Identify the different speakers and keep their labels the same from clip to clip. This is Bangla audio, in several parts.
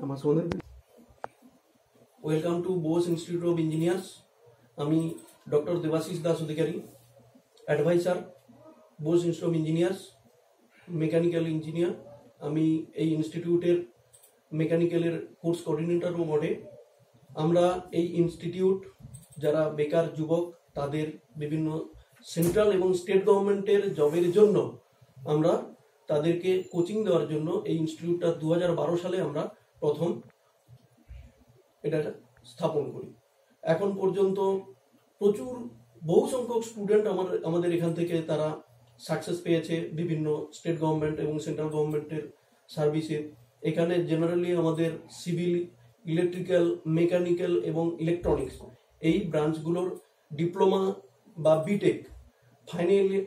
Speaker 1: আমার সঙ্গে welcome to Bose Institute of Engineers. আমি doctor Debashis Das Adhikari, adviser, Bose Institute of Engineers, mechanical engineer. আমি এই ইনস্টিটিউটের মেকানিক্যালের কোর্স কোঅর্ডিনেটরও বটে। আমরা এই ইনস্টিটিউট যারা বেকার যুবক তাদের বিভিন্ন সেন্ট্রাল এবং স্টেট গভর্নমেন্টের জবের জন্য আমরা তাদেরকে কোচিং দেওয়ার জন্য এই ইনস্টিটিউটটা 2012 সালে আমরা প্রথম এটা স্থাপন করি। এখন পর্যন্ত বহু সংখ্যক স্টুডেন্ট আমাদের এখান থেকে তারা সাকসেস পেয়েছে বিভিন্ন স্টেট গভর্নমেন্ট এবং সেন্ট্রাল গভর্নমেন্টের সার্ভিসে। এখানে জেনারেলি আমাদের সিভিল, ইলেকট্রিক্যাল, মেকানিক্যাল এবং ইলেকট্রনিক্স এই ব্রাঞ্চগুলোর ডিপ্লোমা বা বিটেক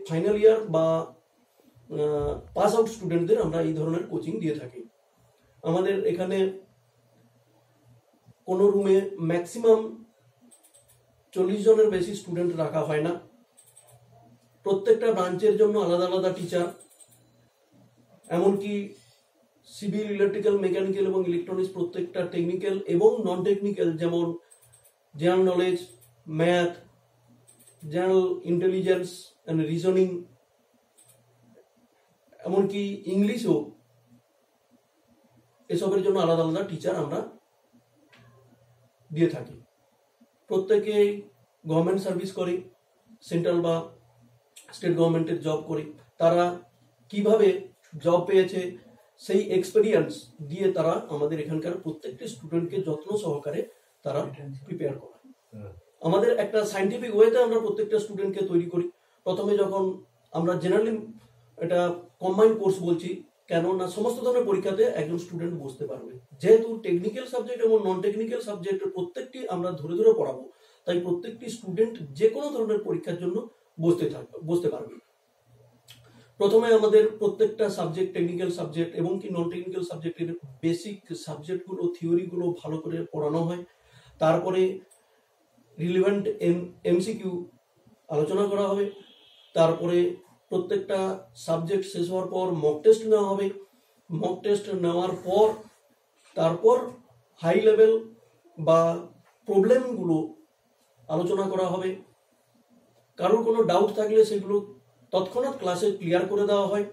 Speaker 1: ফাইনাল ইয়ার বা পাস আউট স্টুডেন্টদের আমরা এই ধরনের কোচিং দিয়ে থাকি। আমাদের এখানে কোনো রুমে ম্যাক্সিমাম 40 জনের বেশি স্টুডেন্ট রাখা হয় না। প্রত্যেকটা ব্রাঞ্চের জন্য আলাদা আলাদা টিচার, এমনকি সিভিল, ইলেকট্রিক্যাল, মেকানিক্যাল এবং ইলেকট্রনিক্স প্রত্যেকটা টেকনিক্যাল এবং নন টেকনিক্যাল, যেমন general knowledge, math, general intelligence and reasoning, এমনকি ইংলিশও, এসবের জন্য আলাদা আলাদা টিচার আমরা দিয়ে থাকি। প্রত্যেকে গভর্নমেন্ট সার্ভিস করে, সেন্ট্রাল বা স্টেট গভর্নমেন্টের জব করে। তারা কিভাবে জব পেয়েছে সেই এক্সপেরিয়েন্স দিয়ে তারা আমাদের এখানকার প্রত্যেকটি স্টুডেন্টকে যত্ন সহকারে তারা প্রিপেয়ার করে। আমাদের একটা সাইন্টিফিক ওয়েতে আমরা প্রত্যেকটা স্টুডেন্টকে তৈরি করি। প্রথমে যখন আমরা জেনারেলি এটা কম্বাইন্ড কোর্স বলছি, কেননা সমস্ত ধরনের পরীক্ষাতে একজন স্টুডেন্ট বসতে পারবে। যেহেতু টেকনিক্যাল সাবজেক্ট এবং নন টেকনিক্যাল সাবজেক্টের প্রত্যেকটি আমরা ধরে ধরে পড়াবো, তাই প্রত্যেকটি স্টুডেন্ট যে কোনো ধরনের পরীক্ষার জন্য বসতে পারবে। প্রথমে আমাদের প্রত্যেকটা সাবজেক্ট, টেকনিক্যাল সাবজেক্ট এবং কি নন টেকনিক্যাল সাবজেক্টের বেসিক সাবজেক্টগুলো, থিওরিগুলো ভালো করে পড়ানো হয়। তারপরে রিলেভেন্ট এমসিকিউ আলোচনা করা হবে। তারপরে প্রত্যেকটা সাবজেক্ট শেষ হওয়ার পর মক টেস্ট নেওয়া হবে। মক টেস্ট নেওয়ার পর তারপর হাই লেভেল বা প্রবলেমগুলো আলোচনা করা হবে। কারোর কোনো ডাউট থাকলে সেগুলো তৎক্ষণাৎ ক্লাসে ক্লিয়ার করে দেওয়া হয়।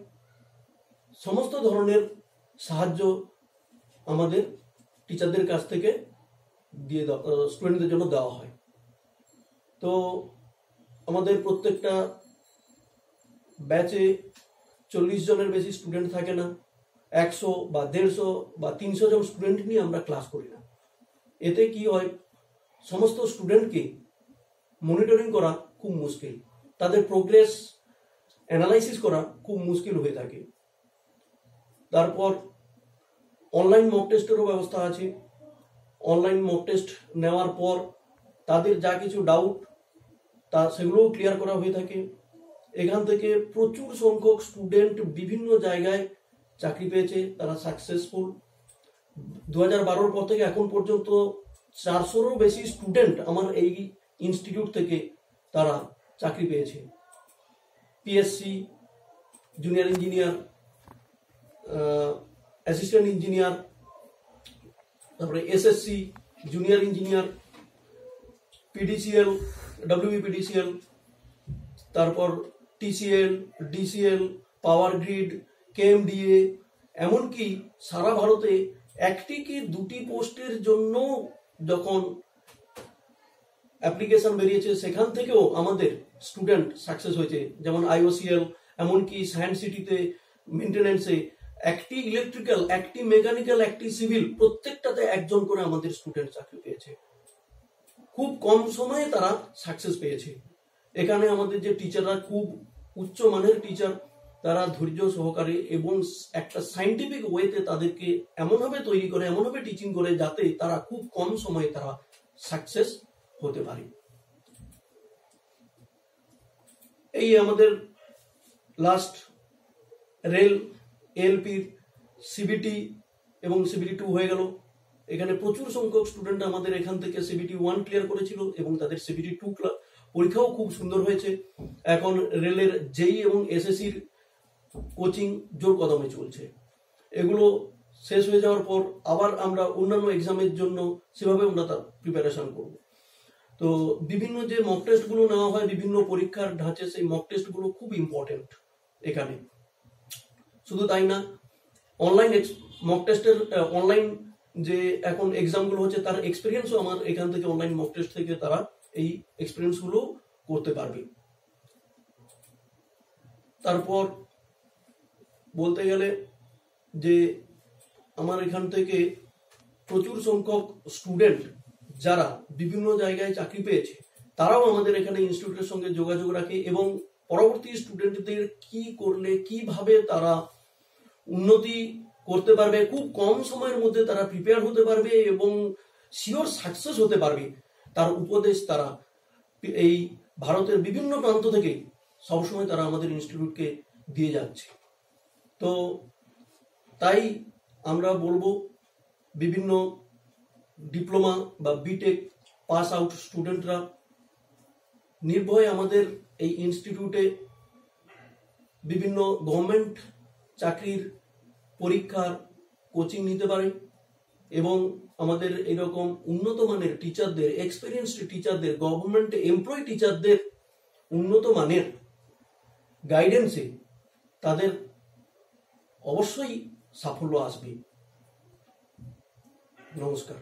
Speaker 1: সমস্ত ধরনের সাহায্য আমাদের টিচারদের কাছ থেকে স্টুডেন্টদের জন্য দেওয়া হয়। তো আমাদের প্রত্যেকটা ব্যাচে 40 জনের বেশি স্টুডেন্ট থাকে না। 100 বা 150 বা 300 জন স্টুডেন্ট নিয়ে আমরা ক্লাস করি না। এতে কি হয়, সমস্ত স্টুডেন্টকে মনিটরিং করা খুব মুশকিল, তাদের প্রোগ্রেস অ্যানালাইসিস করা খুব মুশকিল হয়ে থাকে। তারপর অনলাইন মক টেস্টেরও ব্যবস্থা আছে। অনলাইন মক টেস্ট নেওয়ার পর তাদের যা কিছু ডাউট সেগুলোও ক্লিয়ার করা হয়ে থাকে। এখান থেকে প্রচুর সংখ্যক স্টুডেন্ট বিভিন্ন জায়গায় চাকরি পেয়েছে, তারা সাকসেসফুল। 2012 পর থেকে এখন পর্যন্ত 400-রও বেশি স্টুডেন্ট আমার এই ইনস্টিটিউট থেকে তারা চাকরি পেয়েছে। PSC, junior engineer, assistant engineer, তারপরে এসএসসি, জুনিয়র ইঞ্জিনিয়ার, পিডিসিএল, ডব্লিউবিপিডিসিএল, তারপর TCL, DCL, power grid, KMDA, এমনকি সারা ভারতে একটি কি দুটি পোস্টের জন্য যখন অ্যাপ্লিকেশন বেরিয়েছে সেখান থেকেও আমাদের স্টুডেন্ট সাকসেস হয়েছে। যেমন আইওসিএল, এমনকি সায়েন্স সিটিতে মেনটেন্যান্সে একটি ইলেকট্রিক্যাল, একটি মেকানিক্যাল, একটি সিভিল, প্রত্যেকটাতে একজন করে আমাদের স্টুডেন্ট চাকরি পেয়েছে। খুব কম সময়ে তারা সাকসেস পেয়েছে। এখানে আমাদের যে টিচাররা খুব উচ্চ মানের টিচার, তারা ধৈর্য সহকারে এবং একটা সাইন্টিফিক ওয়েতে তাদেরকে এমনভাবে তৈরি করে, এমনভাবে টিচিং করে যাতে তারা খুব কম সময়ে তারা সাকসেস হতে পারে। এই আমাদের লাস্ট রেল, এলপির সিবিটি এবং সিবিটি 2 হয়ে গেল। এখানে প্রচুর সংখ্যক স্টুডেন্ট আমাদের এখান থেকে সিবিটি 1 ক্লিয়ার করেছিল এবং তাদের সিবিটি 2 পরীক্ষাও খুব সুন্দর হয়েছে। এখন রেলের জেই এবং এসএসসির কোচিং জোর কদমে চলছে। এগুলো শেষ হয়ে যাওয়ার পর আবার আমরা অন্যান্য এক্সামের জন্য সেভাবে আমরা তার প্রিপারেশন করব। তো বিভিন্ন যে মক টেস্টগুলো নেওয়া হয় বিভিন্ন পরীক্ষার ধাঁচে, সেই মক টেস্টগুলো খুব ইম্পর্টেন্ট এখানে। শুধু তাই না, অনলাইন মক টেস্টের অনলাইন যে এখন এক্সামগুলো হচ্ছে তার এক্সপিরিয়েন্সও আমার এখান থেকে অনলাইন মক টেস্ট থেকে তারা এই এক্সপিরিয়েন্সগুলো করতে পারবে। তারপর বলতে গেলে যে আমার এখান থেকে প্রচুর সংখ্যক স্টুডেন্ট যারা বিভিন্ন জায়গায় চাকরি পেয়েছে তারাও আমাদের এখানে ইনস্টিটিউটের সঙ্গে যোগাযোগ রাখে এবং পরবর্তী স্টুডেন্টদের কি করলে কিভাবে তারা উন্নতি করতে পারবে, খুব কম সময়ের মধ্যে তারা প্রিপেয়ার হতে পারবে এবং শিওর সাকসেস হতে পারবে, তার উপদেশ তারা এই ভারতের বিভিন্ন প্রান্ত থেকে সবসময় তারা আমাদের ইনস্টিটিউটকে দিয়ে যাচ্ছে। তো তাই আমরা বলবো বিভিন্ন ডিপ্লোমা বা বিটেক পাস আউট স্টুডেন্টরা নির্ভয়ে আমাদের এই ইনস্টিটিউটে বিভিন্ন গভর্নমেন্ট চাকরির পরীক্ষার কোচিং নিতে পারে এবং আমাদের এরকম উন্নত মানের টিচারদের, এক্সপিরিয়েন্সড টিচারদের, গভর্নমেন্ট এমপ্লয়ি টিচারদের উন্নত মানের গাইডেন্সে তাদের অবশ্যই সাফল্য আসবে। নমস্কার।